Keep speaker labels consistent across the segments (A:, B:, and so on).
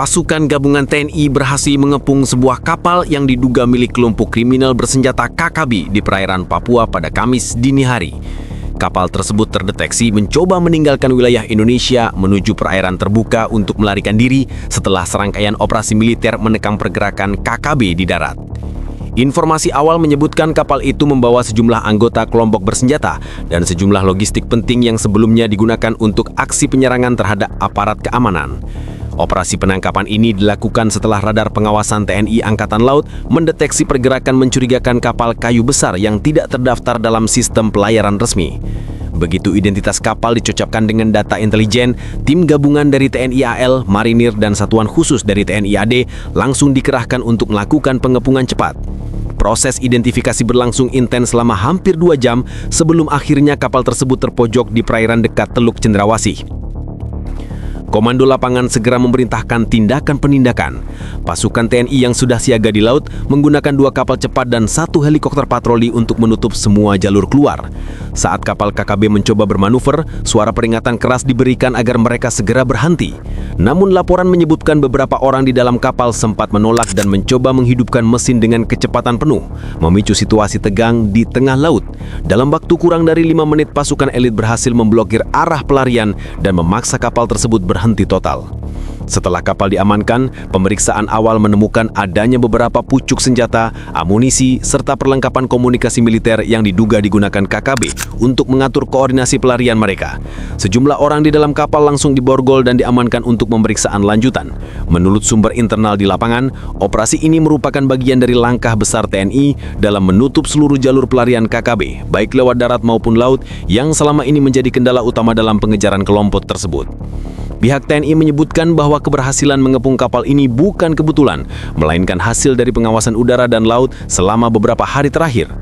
A: Pasukan gabungan TNI berhasil mengepung sebuah kapal yang diduga milik kelompok kriminal bersenjata KKB di perairan Papua pada Kamis dini hari. Kapal tersebut terdeteksi mencoba meninggalkan wilayah Indonesia menuju perairan terbuka untuk melarikan diri setelah serangkaian operasi militer menekang pergerakan KKB di darat. Informasi awal menyebutkan kapal itu membawa sejumlah anggota kelompok bersenjata dan sejumlah logistik penting yang sebelumnya digunakan untuk aksi penyerangan terhadap aparat keamanan. Operasi penangkapan ini dilakukan setelah radar pengawasan TNI Angkatan Laut mendeteksi pergerakan mencurigakan kapal kayu besar yang tidak terdaftar dalam sistem pelayaran resmi. Begitu identitas kapal dicocokkan dengan data intelijen, tim gabungan dari TNI AL, Marinir, dan satuan khusus dari TNI AD langsung dikerahkan untuk melakukan pengepungan cepat. Proses identifikasi berlangsung intens selama hampir 2 jam sebelum akhirnya kapal tersebut terpojok di perairan dekat Teluk Cendrawasih. Komando lapangan segera memerintahkan tindakan penindakan. Pasukan TNI yang sudah siaga di laut menggunakan 2 kapal cepat dan 1 helikopter patroli untuk menutup semua jalur keluar. Saat kapal KKB mencoba bermanuver, suara peringatan keras diberikan agar mereka segera berhenti. Namun laporan menyebutkan beberapa orang di dalam kapal sempat menolak dan mencoba menghidupkan mesin dengan kecepatan penuh, memicu situasi tegang di tengah laut. Dalam waktu kurang dari 5 menit, pasukan elit berhasil memblokir arah pelarian dan memaksa kapal tersebut berhenti total. Setelah kapal diamankan, pemeriksaan awal menemukan adanya beberapa pucuk senjata, amunisi, serta perlengkapan komunikasi militer yang diduga digunakan KKB untuk mengatur koordinasi pelarian mereka. Sejumlah orang di dalam kapal langsung diborgol dan diamankan untuk pemeriksaan lanjutan. Menurut sumber internal di lapangan, operasi ini merupakan bagian dari langkah besar TNI dalam menutup seluruh jalur pelarian KKB, baik lewat darat maupun laut, yang selama ini menjadi kendala utama dalam pengejaran kelompok tersebut. Pihak TNI menyebutkan bahwa keberhasilan mengepung kapal ini bukan kebetulan, melainkan hasil dari pengawasan udara dan laut selama beberapa hari terakhir.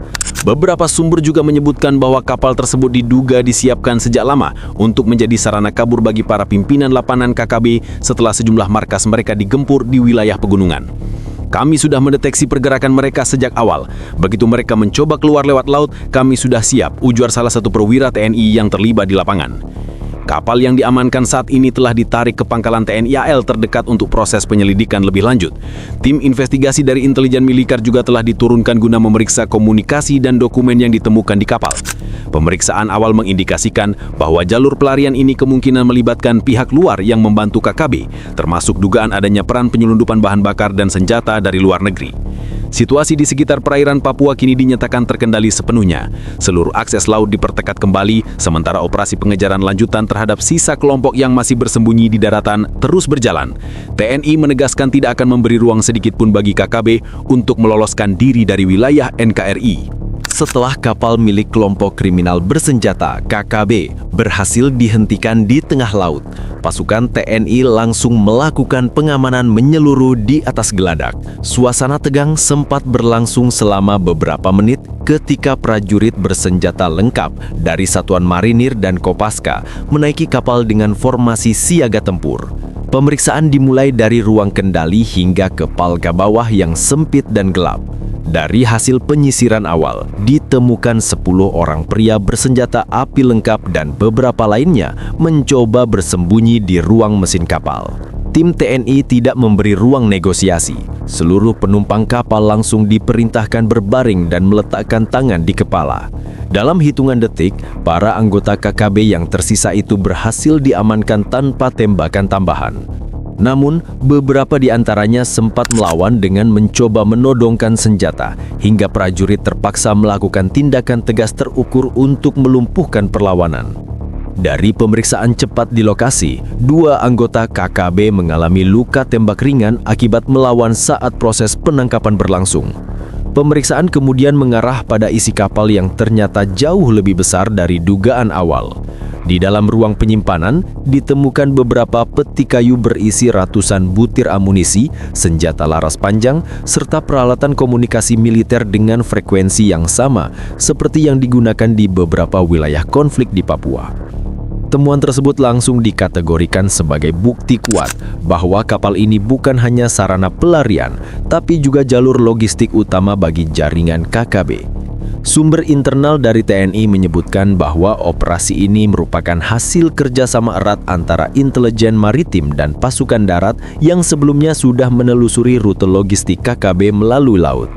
A: Beberapa sumber juga menyebutkan bahwa kapal tersebut diduga disiapkan sejak lama untuk menjadi sarana kabur bagi para pimpinan lapangan KKB setelah sejumlah markas mereka digempur di wilayah pegunungan. Kami sudah mendeteksi pergerakan mereka sejak awal. Begitu mereka mencoba keluar lewat laut, kami sudah siap, ujar salah satu perwira TNI yang terlibat di lapangan. Kapal yang diamankan saat ini telah ditarik ke pangkalan TNI AL terdekat untuk proses penyelidikan lebih lanjut. Tim investigasi dari intelijen militer juga telah diturunkan guna memeriksa komunikasi dan dokumen yang ditemukan di kapal. Pemeriksaan awal mengindikasikan bahwa jalur pelarian ini kemungkinan melibatkan pihak luar yang membantu KKB, termasuk dugaan adanya peran penyelundupan bahan bakar dan senjata dari luar negeri. Situasi di sekitar perairan Papua kini dinyatakan terkendali sepenuhnya. Seluruh akses laut diperketat kembali, sementara operasi pengejaran lanjutan terhadap sisa kelompok yang masih bersembunyi di daratan terus berjalan. TNI menegaskan tidak akan memberi ruang sedikit pun bagi KKB untuk meloloskan diri dari wilayah NKRI. Setelah kapal milik kelompok kriminal bersenjata KKB berhasil dihentikan di tengah laut, pasukan TNI langsung melakukan pengamanan menyeluruh di atas geladak. Suasana tegang sempat berlangsung selama beberapa menit ketika prajurit bersenjata lengkap dari Satuan Marinir dan Kopaska menaiki kapal dengan formasi siaga tempur. Pemeriksaan dimulai dari ruang kendali hingga ke palga bawah yang sempit dan gelap. Dari hasil penyisiran awal, ditemukan 10 orang pria bersenjata api lengkap dan beberapa lainnya mencoba bersembunyi di ruang mesin kapal. Tim TNI tidak memberi ruang negosiasi. Seluruh penumpang kapal langsung diperintahkan berbaring dan meletakkan tangan di kepala. Dalam hitungan detik, para anggota KKB yang tersisa itu berhasil diamankan tanpa tembakan tambahan. Namun, beberapa di antaranya sempat melawan dengan mencoba menodongkan senjata, hingga prajurit terpaksa melakukan tindakan tegas terukur untuk melumpuhkan perlawanan. Dari pemeriksaan cepat di lokasi, 2 anggota KKB mengalami luka tembak ringan akibat melawan saat proses penangkapan berlangsung. Pemeriksaan kemudian mengarah pada isi kapal yang ternyata jauh lebih besar dari dugaan awal. Di dalam ruang penyimpanan, ditemukan beberapa peti kayu berisi ratusan butir amunisi, senjata laras panjang, serta peralatan komunikasi militer dengan frekuensi yang sama seperti yang digunakan di beberapa wilayah konflik di Papua. Temuan tersebut langsung dikategorikan sebagai bukti kuat bahwa kapal ini bukan hanya sarana pelarian, tapi juga jalur logistik utama bagi jaringan KKB. Sumber internal dari TNI menyebutkan bahwa operasi ini merupakan hasil kerjasama erat antara intelijen maritim dan pasukan darat yang sebelumnya sudah menelusuri rute logistik KKB melalui laut.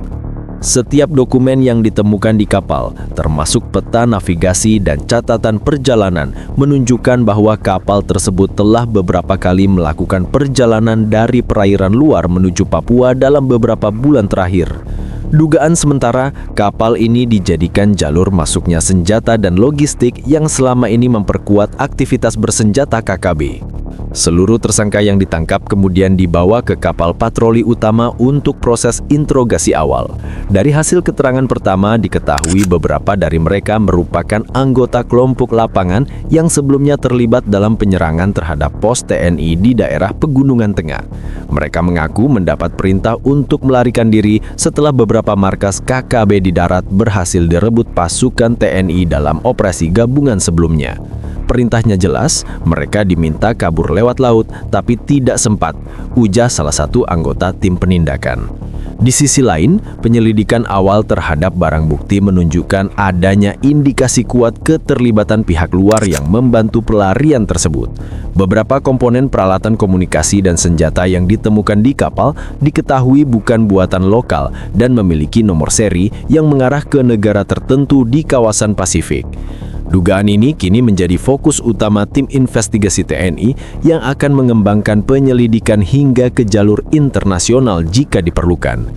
A: Setiap dokumen yang ditemukan di kapal, termasuk peta navigasi dan catatan perjalanan, menunjukkan bahwa kapal tersebut telah beberapa kali melakukan perjalanan dari perairan luar menuju Papua dalam beberapa bulan terakhir. Dugaan sementara, kapal ini dijadikan jalur masuknya senjata dan logistik yang selama ini memperkuat aktivitas bersenjata KKB. Seluruh tersangka yang ditangkap kemudian dibawa ke kapal patroli utama untuk proses interogasi awal. Dari hasil keterangan pertama diketahui beberapa dari mereka merupakan anggota kelompok lapangan yang sebelumnya terlibat dalam penyerangan terhadap pos TNI di daerah Pegunungan Tengah. Mereka mengaku mendapat perintah untuk melarikan diri setelah beberapa markas KKB di darat berhasil direbut pasukan TNI dalam operasi gabungan sebelumnya. Perintahnya jelas, mereka diminta kabur lewat laut, tapi tidak sempat, ujar salah satu anggota tim penindakan. Di sisi lain, penyelidikan awal terhadap barang bukti menunjukkan adanya indikasi kuat keterlibatan pihak luar yang membantu pelarian tersebut. Beberapa komponen peralatan komunikasi dan senjata yang ditemukan di kapal diketahui bukan buatan lokal dan memiliki nomor seri yang mengarah ke negara tertentu di kawasan Pasifik. Dugaan ini kini menjadi fokus utama tim investigasi TNI yang akan mengembangkan penyelidikan hingga ke jalur internasional jika diperlukan.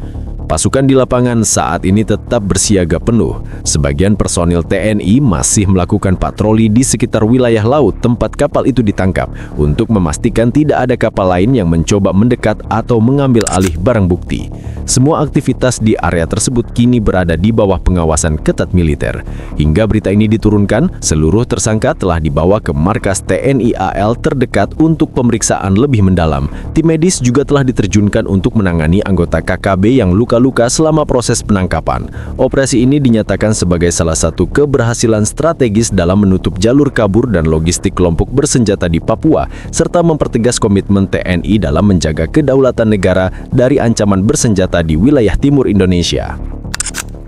A: Pasukan di lapangan saat ini tetap bersiaga penuh. Sebagian personil TNI masih melakukan patroli di sekitar wilayah laut tempat kapal itu ditangkap untuk memastikan tidak ada kapal lain yang mencoba mendekat atau mengambil alih barang bukti. Semua aktivitas di area tersebut kini berada di bawah pengawasan ketat militer. Hingga berita ini diturunkan, seluruh tersangka telah dibawa ke markas TNI AL terdekat untuk pemeriksaan lebih mendalam. Tim medis juga telah diterjunkan untuk menangani anggota KKB yang luka-luka selama proses penangkapan. Operasi ini dinyatakan sebagai salah satu keberhasilan strategis dalam menutup jalur kabur dan logistik kelompok bersenjata di Papua, serta mempertegas komitmen TNI dalam menjaga kedaulatan negara dari ancaman bersenjata di wilayah timur Indonesia.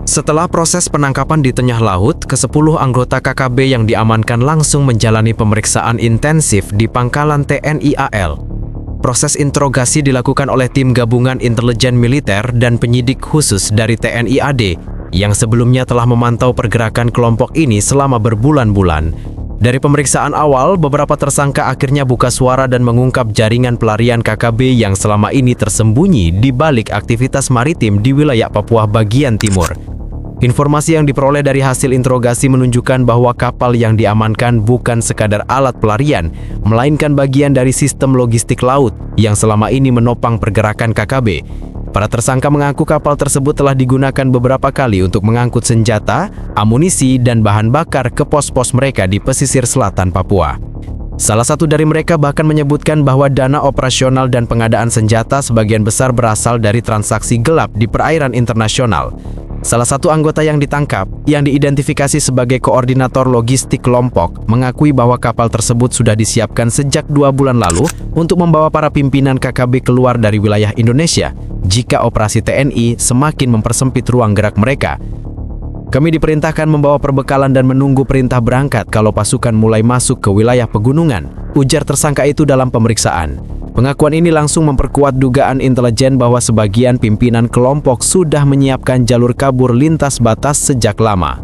B: Setelah proses penangkapan di tengah laut, ke-10 anggota KKB yang diamankan langsung menjalani pemeriksaan intensif di pangkalan TNI AL. Proses interogasi dilakukan oleh tim gabungan intelijen militer dan penyidik khusus dari TNI AD yang sebelumnya telah memantau pergerakan kelompok ini selama berbulan-bulan. Dari pemeriksaan awal, beberapa tersangka akhirnya buka suara dan mengungkap jaringan pelarian KKB yang selama ini tersembunyi di balik aktivitas maritim di wilayah Papua bagian timur. Informasi yang diperoleh dari hasil interogasi menunjukkan bahwa kapal yang diamankan bukan sekadar alat pelarian, melainkan bagian dari sistem logistik laut yang selama ini menopang pergerakan KKB. Para tersangka mengaku kapal tersebut telah digunakan beberapa kali untuk mengangkut senjata, amunisi, dan bahan bakar ke pos-pos mereka di pesisir selatan Papua. Salah satu dari mereka bahkan menyebutkan bahwa dana operasional dan pengadaan senjata sebagian besar berasal dari transaksi gelap di perairan internasional. Salah satu anggota yang ditangkap, yang diidentifikasi sebagai koordinator logistik kelompok, mengakui bahwa kapal tersebut sudah disiapkan sejak 2 bulan lalu untuk membawa para pimpinan KKB keluar dari wilayah Indonesia jika operasi TNI semakin mempersempit ruang gerak mereka. Kami diperintahkan membawa perbekalan dan menunggu perintah berangkat kalau pasukan mulai masuk ke wilayah pegunungan, ujar tersangka itu dalam pemeriksaan. Pengakuan ini langsung memperkuat dugaan intelijen bahwa sebagian pimpinan kelompok sudah menyiapkan jalur kabur lintas batas sejak lama.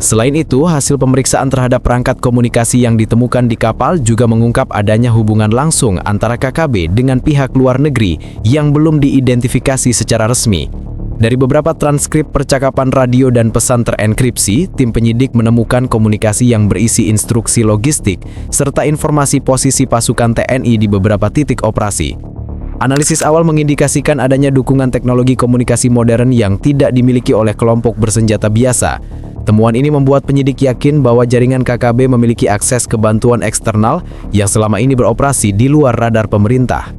B: Selain itu, hasil pemeriksaan terhadap perangkat komunikasi yang ditemukan di kapal juga mengungkap adanya hubungan langsung antara KKB dengan pihak luar negeri yang belum diidentifikasi secara resmi. Dari beberapa transkrip percakapan radio dan pesan terenkripsi, tim penyidik menemukan komunikasi yang berisi instruksi logistik serta informasi posisi pasukan TNI di beberapa titik operasi. Analisis awal mengindikasikan adanya dukungan teknologi komunikasi modern yang tidak dimiliki oleh kelompok bersenjata biasa. Temuan ini membuat penyidik yakin bahwa jaringan KKB memiliki akses ke bantuan eksternal yang selama ini beroperasi di luar radar pemerintah.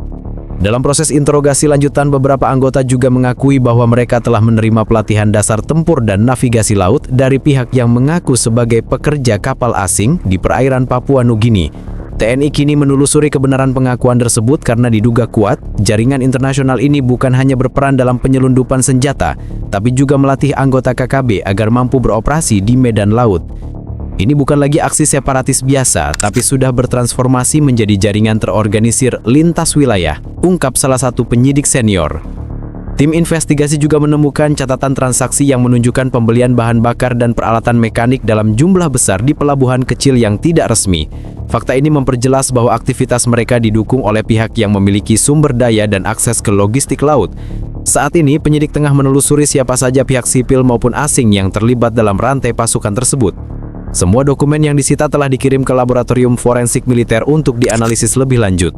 B: Dalam proses interogasi lanjutan, beberapa anggota juga mengakui bahwa mereka telah menerima pelatihan dasar tempur dan navigasi laut dari pihak yang mengaku sebagai pekerja kapal asing di perairan Papua Nugini. TNI kini menelusuri kebenaran pengakuan tersebut karena diduga kuat, jaringan internasional ini bukan hanya berperan dalam penyelundupan senjata, tapi juga melatih anggota KKB agar mampu beroperasi di medan laut. Ini bukan lagi aksi separatis biasa, tapi sudah bertransformasi menjadi jaringan terorganisir lintas wilayah, ungkap salah satu penyidik senior. Tim investigasi juga menemukan catatan transaksi yang menunjukkan pembelian bahan bakar dan peralatan mekanik dalam jumlah besar di pelabuhan kecil yang tidak resmi. Fakta ini memperjelas bahwa aktivitas mereka didukung oleh pihak yang memiliki sumber daya dan akses ke logistik laut. Saat ini, penyidik tengah menelusuri siapa saja pihak sipil maupun asing yang terlibat dalam rantai pasukan tersebut. Semua dokumen yang disita telah dikirim ke laboratorium forensik militer untuk dianalisis lebih lanjut.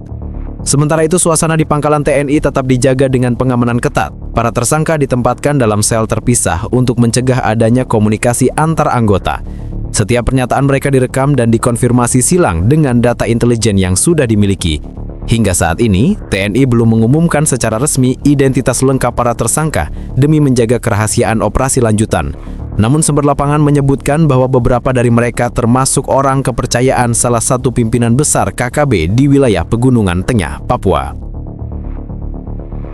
B: Sementara itu, suasana di pangkalan TNI tetap dijaga dengan pengamanan ketat. Para tersangka ditempatkan dalam sel terpisah untuk mencegah adanya komunikasi antar anggota. Setiap pernyataan mereka direkam dan dikonfirmasi silang dengan data intelijen yang sudah dimiliki. Hingga saat ini, TNI belum mengumumkan secara resmi identitas lengkap para tersangka demi menjaga kerahasiaan operasi lanjutan. Namun sumber lapangan menyebutkan bahwa beberapa dari mereka termasuk orang kepercayaan salah satu pimpinan besar KKB di wilayah Pegunungan Tengah, Papua.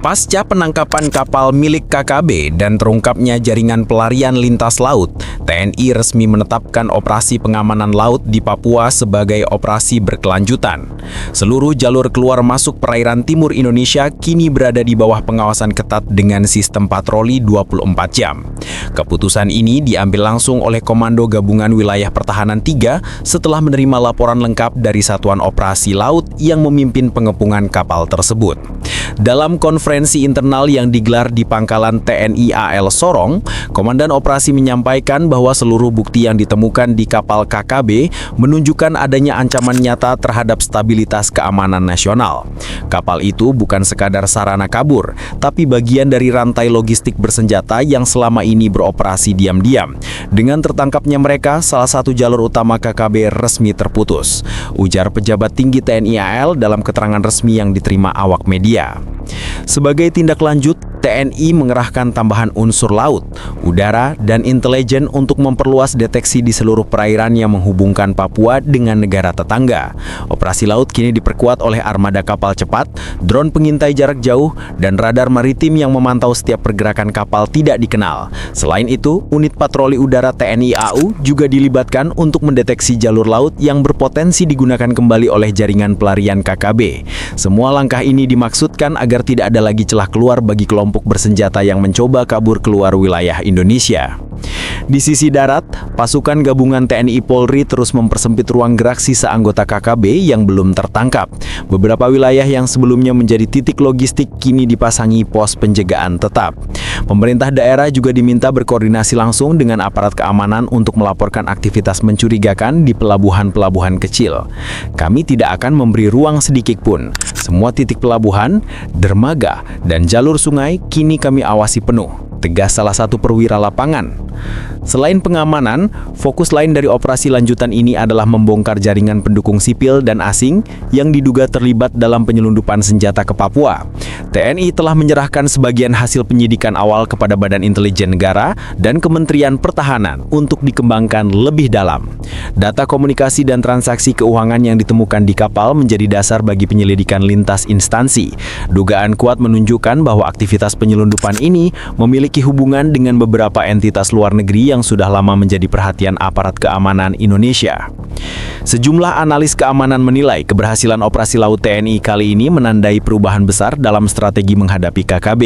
A: Pasca penangkapan kapal milik KKB dan terungkapnya jaringan pelarian lintas laut, TNI resmi menetapkan operasi pengamanan laut di Papua sebagai operasi berkelanjutan. Seluruh jalur keluar masuk perairan timur Indonesia kini berada di bawah pengawasan ketat dengan sistem patroli 24 jam. Keputusan ini diambil langsung oleh Komando Gabungan Wilayah Pertahanan 3 setelah menerima laporan lengkap dari Satuan Operasi Laut yang memimpin pengepungan kapal tersebut. Dalam konferensi internal yang digelar di pangkalan TNI AL Sorong, Komandan Operasi menyampaikan bahwa seluruh bukti yang ditemukan di kapal KKB menunjukkan adanya ancaman nyata terhadap stabilitas keamanan nasional. Kapal itu bukan sekadar sarana kabur, tapi bagian dari rantai logistik bersenjata yang selama ini beroperasi diam-diam. Dengan tertangkapnya mereka, salah satu jalur utama KKB resmi terputus, ujar pejabat tinggi TNI AL dalam keterangan resmi yang diterima awak media. Sebagai tindak lanjut, TNI mengerahkan tambahan unsur laut, udara, dan intelijen untuk memperluas deteksi di seluruh perairan yang menghubungkan Papua dengan negara tetangga. Operasi laut kini diperkuat oleh armada kapal cepat, drone pengintai jarak jauh, dan radar maritim yang memantau setiap pergerakan kapal tidak dikenal. Selain itu, unit patroli udara TNI AU juga dilibatkan untuk mendeteksi jalur laut yang berpotensi digunakan kembali oleh jaringan pelarian KKB. Semua langkah ini dimaksudkan agar tidak ada lagi celah keluar bagi kelompok bersenjata yang mencoba kabur keluar wilayah Indonesia. Di sisi darat, pasukan gabungan TNI Polri terus mempersempit ruang gerak sisa anggota KKB yang belum tertangkap. Beberapa wilayah yang sebelumnya menjadi titik logistik kini dipasangi pos penjagaan tetap. Pemerintah daerah juga diminta berkoordinasi langsung dengan aparat keamanan untuk melaporkan aktivitas mencurigakan di pelabuhan-pelabuhan kecil. Kami tidak akan memberi ruang sedikit pun. Semua titik pelabuhan, dermaga, dan jalur sungai kini kami awasi penuh, tegas salah satu perwira lapangan. Selain pengamanan, fokus lain dari operasi lanjutan ini adalah membongkar jaringan pendukung sipil dan asing yang diduga terlibat dalam penyelundupan senjata ke Papua. TNI telah menyerahkan sebagian hasil penyidikan awal kepada Badan Intelijen Negara dan Kementerian Pertahanan untuk dikembangkan lebih dalam. Data komunikasi dan transaksi keuangan yang ditemukan di kapal menjadi dasar bagi penyelidikan lintas instansi. Dugaan kuat menunjukkan bahwa aktivitas penyelundupan ini memiliki hubungan dengan beberapa entitas luar negeri yang sudah lama menjadi perhatian aparat keamanan Indonesia. Sejumlah analis keamanan menilai keberhasilan operasi laut TNI kali ini menandai perubahan besar dalam strategi menghadapi KKB.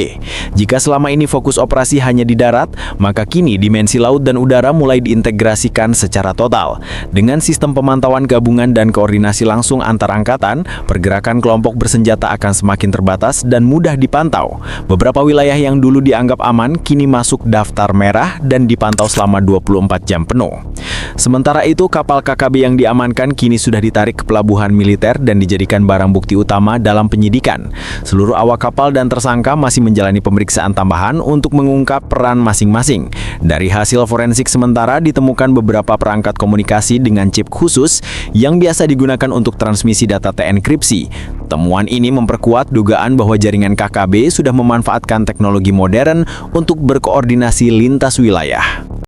A: Jika selama ini fokus operasi hanya di darat, maka kini dimensi laut dan udara mulai diintegrasikan secara total. Dengan sistem pemantauan gabungan dan koordinasi langsung antar angkatan, pergerakan kelompok bersenjata akan semakin terbatas dan mudah dipantau. Beberapa wilayah yang dulu dianggap aman kini masuk daftar merah dan dipantau selama 24 jam penuh. Sementara itu, kapal KKB yang diamankan kini sudah ditarik ke pelabuhan militer dan dijadikan barang bukti utama dalam penyidikan. Seluruh awak kapal dan tersangka masih menjalani pemeriksaan tambahan untuk mengungkap peran masing-masing. Dari hasil forensik sementara ditemukan beberapa perangkat komunikasi dengan chip khusus yang biasa digunakan untuk transmisi data tenkripsi. Temuan ini memperkuat dugaan bahwa jaringan KKB sudah memanfaatkan teknologi modern untuk berkoordinasi lintas wilayah.